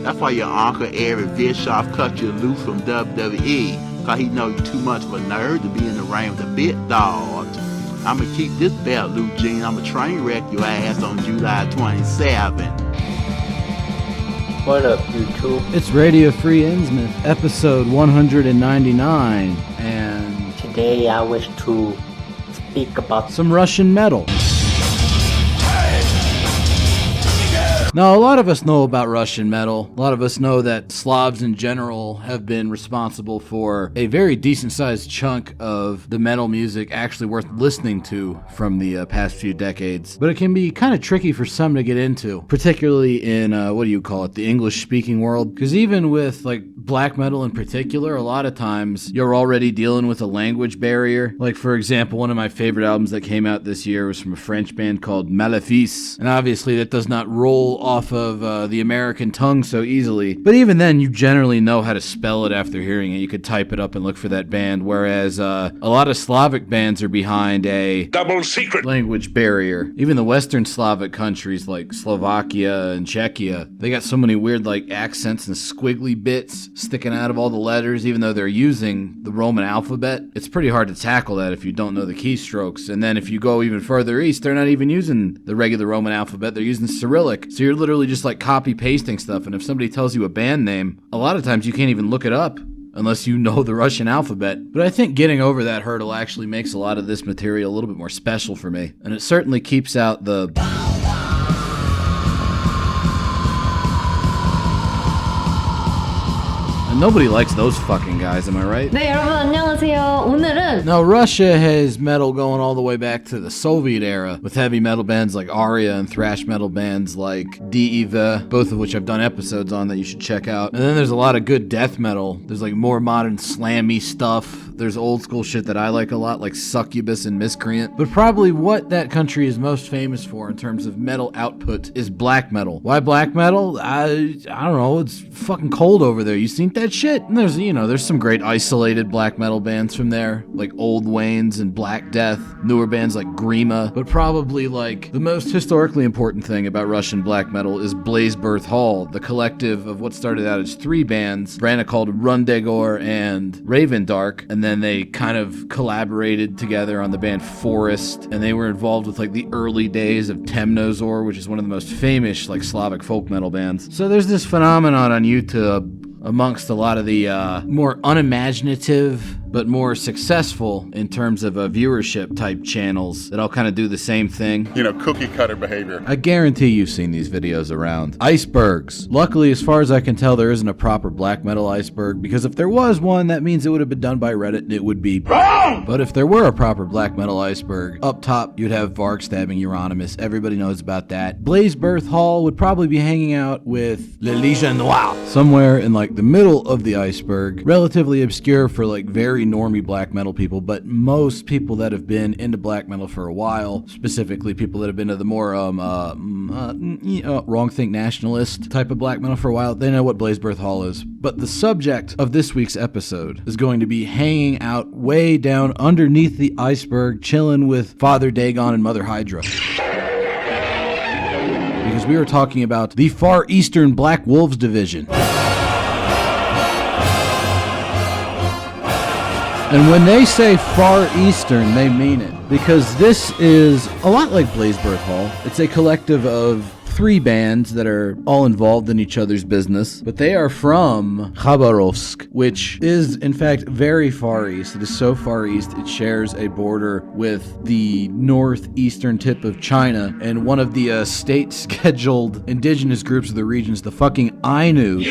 That's why your uncle Eric Bischoff cut you loose from WWE, cause he know you too much of a nerd to be in the ring with the big dogs. I'ma keep this belt loose, Gene. I'ma train wreck your ass on July 27th. What up, YouTube? It's Radio Free Innsmouth, episode 199, and today I wish to speak about some Russian metal. Now, a lot of us know about Russian metal. A lot of us know that Slavs in general have been responsible for a very decent-sized chunk of the metal music actually worth listening to from the past few decades. But it can be kind of tricky for some to get into, particularly in, the English-speaking world. Because even with, black metal in particular, a lot of times you're already dealing with a language barrier. Like, for example, one of my favorite albums that came out this year was from a French band called Malefice. And obviously that does not roll off of the American tongue so easily. But even then, you generally know how to spell it after hearing it. You could type it up and look for that band, whereas a lot of Slavic bands are behind a double secret language barrier. Even the Western Slavic countries like Slovakia and Czechia, they got so many weird accents and squiggly bits sticking out of all the letters, even though they're using the Roman alphabet. It's pretty hard to tackle that if you don't know the keystrokes. And then if you go even further east, they're not even using the regular Roman alphabet, they're using Cyrillic. So you're literally just copy pasting stuff, and if somebody tells you a band name, a lot of times you can't even look it up unless you know the Russian alphabet. But I think getting over that hurdle actually makes a lot of this material a little bit more special for me, and it certainly keeps out the and nobody likes those fucking guys, am I right? 네, 여러분 안녕하세요. 오늘은 Now, Russia has metal going all the way back to the Soviet era, with heavy metal bands like Arya and thrash metal bands like DEVA, both of which I've done episodes on that you should check out. And then there's a lot of good death metal. There's more modern slammy stuff. There's old school shit that I like a lot, like Succubus and Miscreant. But probably what that country is most famous for in terms of metal output is black metal. Why black metal? I don't know. It's fucking cold over there. You seen that shit? And there's some great isolated black metal bands from there, like Old Waynes and Black Death, newer bands like Grima. But probably the most historically important thing about Russian black metal is BlazeBirth Hall, the collective of what started out as three bands, Brana called Rundegor and Raven Dark, and then they kind of collaborated together on the band Forest, and they were involved with the early days of Temnozor, which is one of the most famous Slavic folk metal bands. So there's this phenomenon on YouTube amongst a lot of the more unimaginative but more successful in terms of viewership type channels that all kind of do the same thing. Cookie cutter behavior. I guarantee you've seen these videos around. Icebergs. Luckily, as far as I can tell, there isn't a proper black metal iceberg, because if there was one, that means it would have been done by Reddit and it would be wrong! But if there were a proper black metal iceberg, up top you'd have Varg stabbing Euronymous. Everybody knows about that. BlazeBirth Hall would probably be hanging out with Le Legion Noir, somewhere in the middle of the iceberg. Relatively obscure for very normie black metal people, but most people that have been into black metal for a while, specifically people that have been to the more wrong think nationalist type of black metal for a while, they know what BlazeBirth Hall is. But the subject of this week's episode is going to be hanging out way down underneath the iceberg, chilling with Father Dagon and Mother Hydra. Because we are talking about the Far Eastern Black Wolves Division. And when they say Far Eastern, they mean it. Because this is a lot like BlazeBirth Hall. It's a collective of three bands that are all involved in each other's business. But they are from Khabarovsk, which is, in fact, very far east. It is so far east, it shares a border with the northeastern tip of China. And one of the state-scheduled indigenous groups of the region is the fucking Ainu.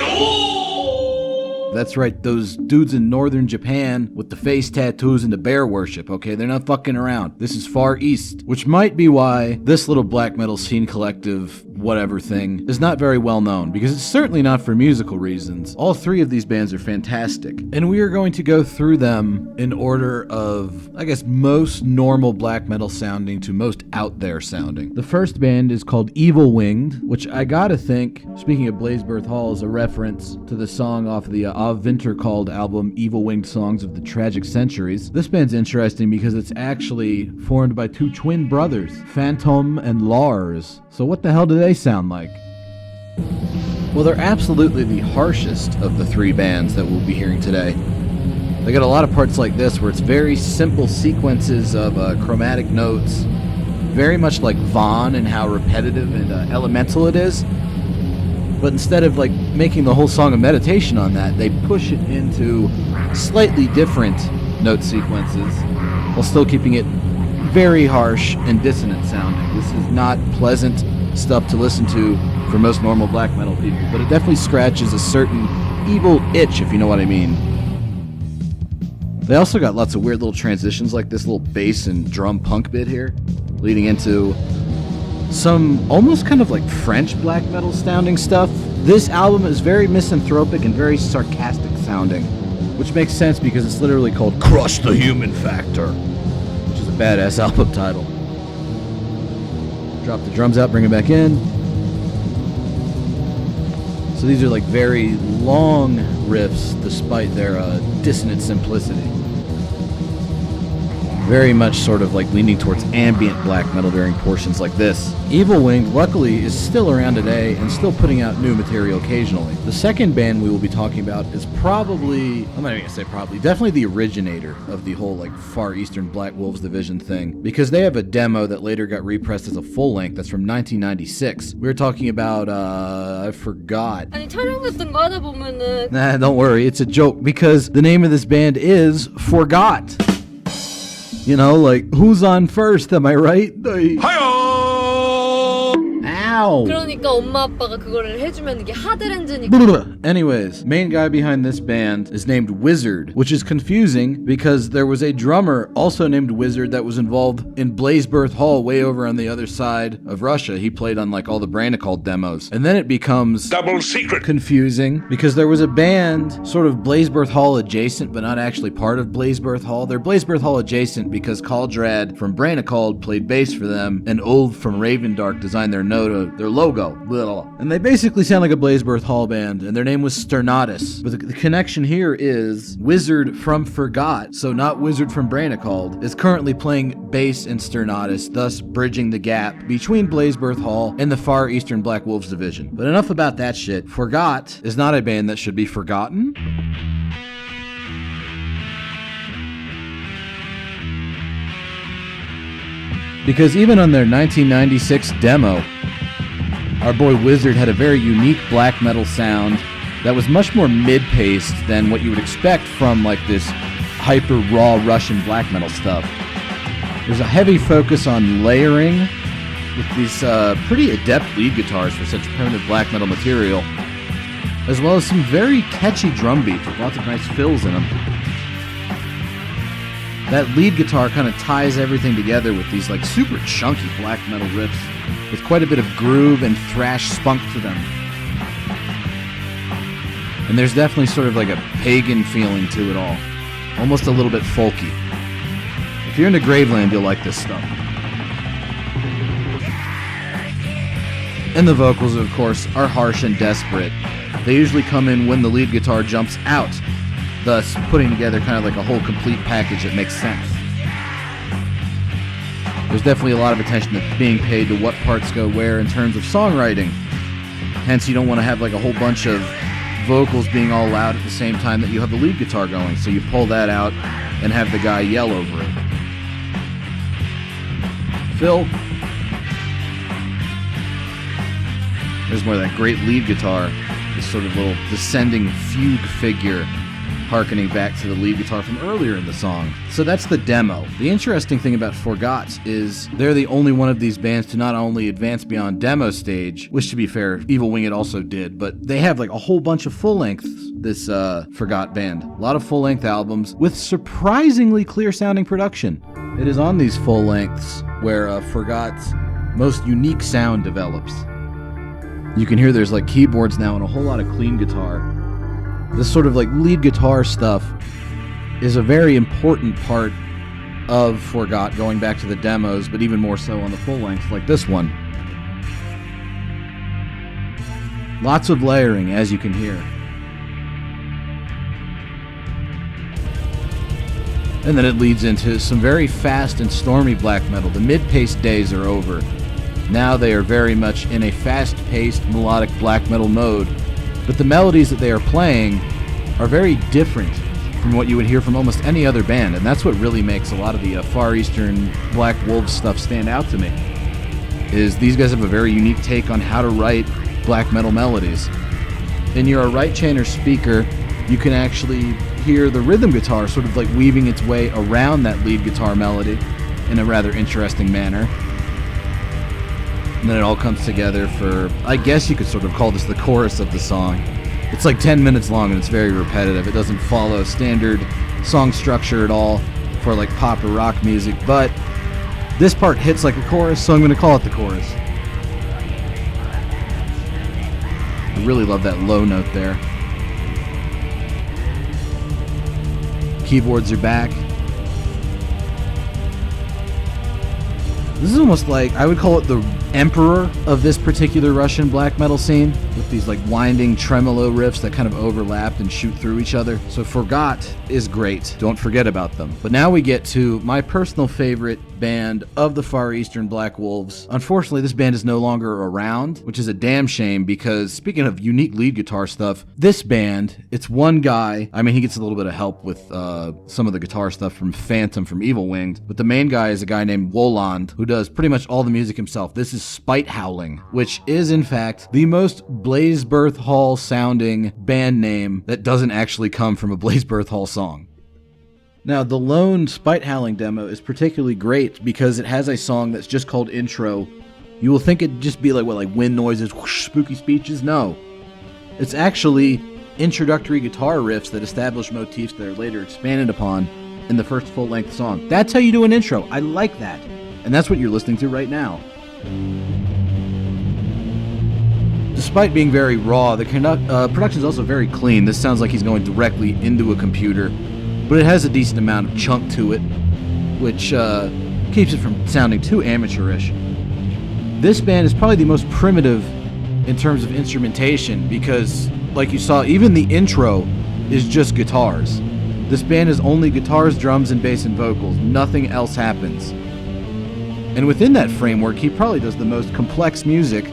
That's right, those dudes in northern Japan with the face tattoos and the bear worship, okay? They're not fucking around. This is Far East, which might be why this little black metal scene collective whatever thing is not very well known, because it's certainly not for musical reasons. All three of these bands are fantastic, and we are going to go through them in order of, I guess, most normal black metal sounding to most out there sounding. The first band is called Evil Winged, which I gotta think, speaking of BlazeBirth Hall, is a reference to the song off the Av Winter called album Evil Winged Songs of the Tragic Centuries. This band's interesting because it's actually formed by two twin brothers, Phantom and Lars. So what the hell do they sound like? Well, they're absolutely the harshest of the three bands that we'll be hearing today. They got a lot of parts like this where it's very simple sequences of chromatic notes, very much like Vaughn and how repetitive and elemental it is. But instead of like making the whole song a meditation on that, they push it into slightly different note sequences while still keeping it very harsh and dissonant sounding. This is not pleasant stuff to listen to for most normal black metal people, but it definitely scratches a certain evil itch, if you know what I mean. They also got lots of weird little transitions like this little bass and drum punk bit here, leading into some almost kind of like French black metal sounding stuff. This album is very misanthropic and very sarcastic sounding, which makes sense because it's literally called Crush the Human Factor, which is a badass album title. Drop the drums out, bring it back in. So these are like very long riffs despite their dissonant simplicity. Very much sort of like leaning towards ambient black metal during portions like this. Evil Winged, luckily, is still around today and still putting out new material occasionally. The second band we will be talking about is probably, I'm not even gonna say probably, definitely the originator of the whole like Far Eastern Black Wolves division thing, because they have a demo that later got repressed as a full length that's from 1996. We were talking about, I forgot. 아니 촬영 같은 거 하다 보면은 Nah, don't worry, it's a joke because the name of this band is Forgot. You know, like, who's on first, am I right? Ow! 그러니까 엄마 아빠가 그거를 해주면 이게 하드렌즈니까. Anyways, main guy behind this band is named Wizard, which is confusing because there was a drummer also named Wizard that was involved in BlazeBirth Hall way over on the other side of Russia. He played on like all the Brandicald demos. And then it becomes double secret confusing because there was a band sort of BlazeBirth Hall adjacent but not actually part of BlazeBirth Hall. They're BlazeBirth Hall adjacent because Kaldrad from Brandicald played bass for them and Ulf from Ravendark designed their logo. And they basically sound like a BlazeBirth Hall band, and their name was Sternatus. But the connection here is Wizard from Forgot, so not Wizard from Brandicald, is currently playing bass in Sternatus, thus bridging the gap between BlazeBirth Hall and the Far Eastern Black Wolves division. But enough about that shit. Forgot is not a band that should be forgotten. Because even on their 1996 demo, our boy Wizard had a very unique black metal sound that was much more mid-paced than what you would expect from like this hyper raw Russian black metal stuff. There's a heavy focus on layering with these pretty adept lead guitars for such primitive black metal material, as well as some very catchy drum beats with lots of nice fills in them. That lead guitar kind of ties everything together with these like super chunky black metal riffs with quite a bit of groove and thrash spunk to them. And there's definitely sort of like a pagan feeling to it all. Almost a little bit folky. If you're into Graveland, you'll like this stuff. And the vocals, of course, are harsh and desperate. They usually come in when the lead guitar jumps out, thus putting together kind of like a whole complete package that makes sense. There's definitely a lot of attention that's being paid to what parts go where in terms of songwriting. Hence, you don't want to have like a whole bunch of vocals being all loud at the same time that you have the lead guitar going, so you pull that out and have the guy yell over it. Phil. There's more of that great lead guitar, this sort of little descending fugue figure harkening back to the lead guitar from earlier in the song. So that's the demo. The interesting thing about Forgot is they're the only one of these bands to not only advance beyond demo stage, which to be fair, Evil Winged also did, but they have like a whole bunch of full lengths, this Forgot band. A lot of full length albums with surprisingly clear sounding production. It is on these full lengths where Forgot's most unique sound develops. You can hear there's like keyboards now and a whole lot of clean guitar. This sort of like lead guitar stuff is a very important part of Forgot, going back to the demos, but even more so on the full lengths like this one. Lots of layering, as you can hear. And then it leads into some very fast and stormy black metal. The mid-paced days are over. Now they are very much in a fast-paced melodic black metal mode, but the melodies that they are playing are very different from what you would hear from almost any other band, and that's what really makes a lot of the Far Eastern Black Wolves stuff stand out to me, is these guys have a very unique take on how to write black metal melodies. In your right chain or speaker, you can actually hear the rhythm guitar sort of like weaving its way around that lead guitar melody in a rather interesting manner. And then it all comes together for, I guess you could sort of call this the chorus of the song. It's like 10 minutes long and it's very repetitive. It doesn't follow standard song structure at all for like pop or rock music, but this part hits like a chorus, so I'm going to call it the chorus. I really love that low note there. Keyboards are back. This is almost like, I would call it the emperor of this particular Russian black metal scene, with these like winding tremolo riffs that kind of overlap and shoot through each other. So Forgot is great. Don't forget about them. But now we get to my personal favorite band of the Far Eastern Black Wolves. Unfortunately, this band is no longer around, which is a damn shame, because speaking of unique lead guitar stuff, this band, it's one guy. I mean, he gets a little bit of help with some of the guitar stuff from Phantom from Evil Winged, but the main guy is a guy named Woland, who does pretty much all the music himself. This is Spite Howling, which is in fact the most BlazeBirth Hall sounding band name that doesn't actually come from a BlazeBirth Hall song. Now, the lone Spite Howling demo is particularly great because it has a song that's just called Intro. You will think it'd just be like, what, like wind noises, whoosh, spooky speeches? No. It's actually introductory guitar riffs that establish motifs that are later expanded upon in the first full-length song. That's how you do an intro. I like that. And that's what you're listening to right now. Despite being very raw, the production is also very clean. This sounds like he's going directly into a computer, but it has a decent amount of chunk to it, which keeps it from sounding too amateurish. This band is probably the most primitive in terms of instrumentation because, like you saw, even the intro is just guitars. This band is only guitars, drums, and bass and vocals. Nothing else happens. And within that framework, he probably does the most complex music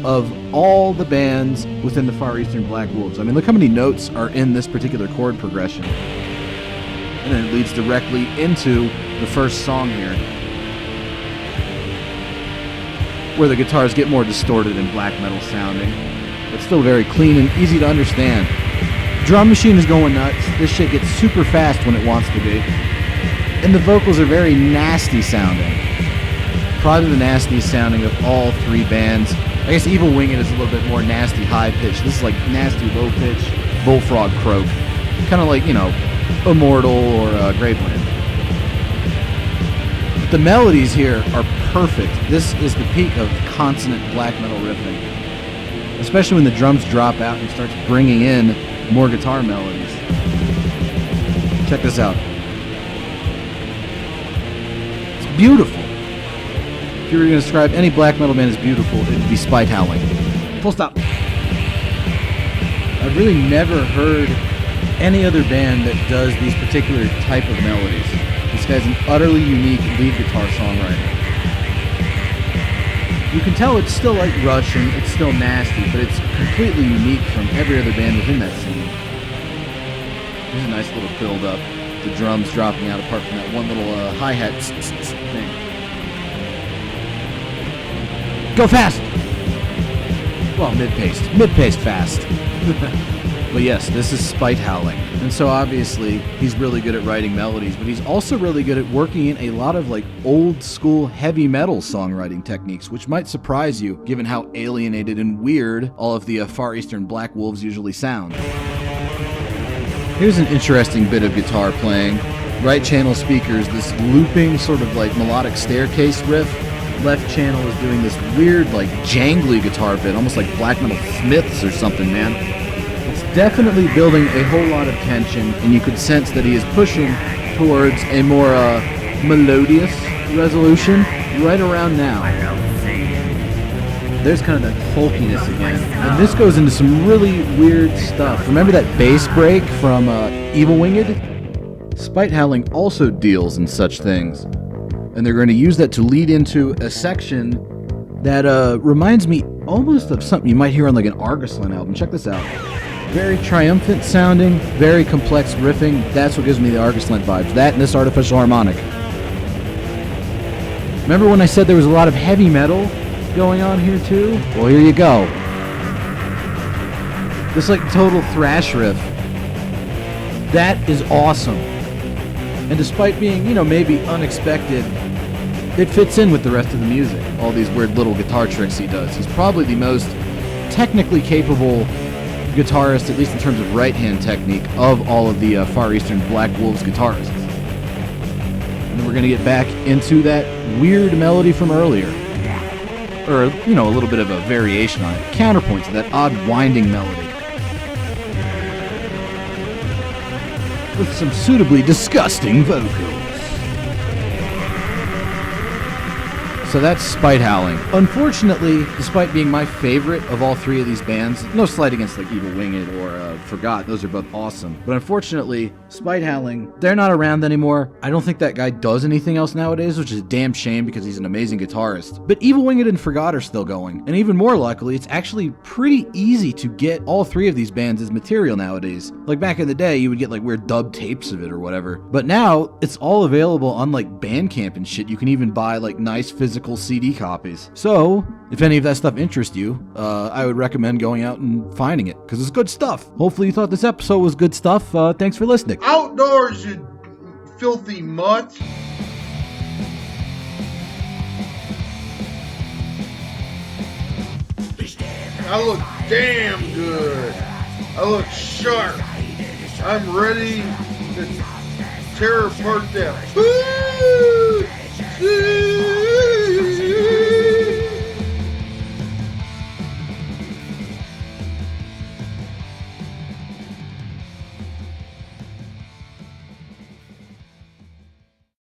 of all the bands within the Far Eastern Black Wolves. I mean, look how many notes are in this particular chord progression. And then it leads directly into the first song here, where the guitars get more distorted and black metal sounding, but still very clean and easy to understand. Drum machine is going nuts. This shit gets super fast when it wants to be. And the vocals are very nasty sounding. Probably the nastiest sounding of all three bands. I guess Evil Winged is a little bit more nasty high pitch. This is like nasty low pitch bullfrog croak. Kind of like, you know, Immortal or Graveland. But the melodies here are perfect. This is the peak of consonant black metal riffing. Especially when the drums drop out and he starts bringing in more guitar melodies. Check this out. It's beautiful. If you were going to describe any black metal band as beautiful, it would be Spite Howling. Full stop. I've really never heard any other band that does these particular type of melodies. This guy's an utterly unique lead guitar songwriter. You can tell it's still like Russian, it's still nasty, but it's completely unique from every other band within that scene. There's a nice little build up. The drums dropping out apart from that one little hi-hat thing. Go fast! Well, mid-paced fast. But yes, this is Spite Howling. And so obviously, he's really good at writing melodies, but he's also really good at working in a lot of like old school heavy metal songwriting techniques, which might surprise you given how alienated and weird all of the Far Eastern Black Wolves usually sound. Here's an interesting bit of guitar playing. Right channel speakers, this looping sort of like melodic staircase riff. Left channel is doing this weird like jangly guitar bit, almost like black metal Smiths or something, man. It's definitely building a whole lot of tension, and you could sense that he is pushing towards a more melodious resolution right around now. There's kind of that folkiness again, and this goes into some really weird stuff. Remember that bass break from Evil Winged? Spite Howling also deals in such things, and they're going to use that to lead into a section that reminds me almost of something you might hear on like an Argosland album. Check this out. Very triumphant sounding, very complex riffing. That's what gives me the Argosland vibes. That and this artificial harmonic. Remember when I said there was a lot of heavy metal going on here too? Well, here you go. This like total thrash riff. That is awesome. And despite being, maybe unexpected, it fits in with the rest of the music. All these weird little guitar tricks he does. He's probably the most technically capable guitarist, at least in terms of right-hand technique, of all of the Far Eastern Black Wolves guitarists. And then we're going to get back into that weird melody from earlier. Or, a little bit of a variation on it. Counterpoint to that odd winding melody. With some suitably disgusting vocals. So that's Spite Howling. Unfortunately, despite being my favorite of all three of these bands, no slight against like Evil Winged or Forgot, those are both awesome. But unfortunately, Spite Howling, they're not around anymore. I don't think that guy does anything else nowadays, which is a damn shame because he's an amazing guitarist. But Evil Winged and Forgot are still going. And even more luckily, it's actually pretty easy to get all three of these bands as material nowadays. Like back in the day, you would get like weird dub tapes of it or whatever. But now, it's all available on like Bandcamp and shit. You can even buy like nice physical CD copies. So, if any of that stuff interests you, I would recommend going out and finding it, because it's good stuff. Hopefully you thought this episode was good stuff. Thanks for listening. Outdoors, you filthy mutt. I look damn good. I look sharp. I'm ready to tear apart that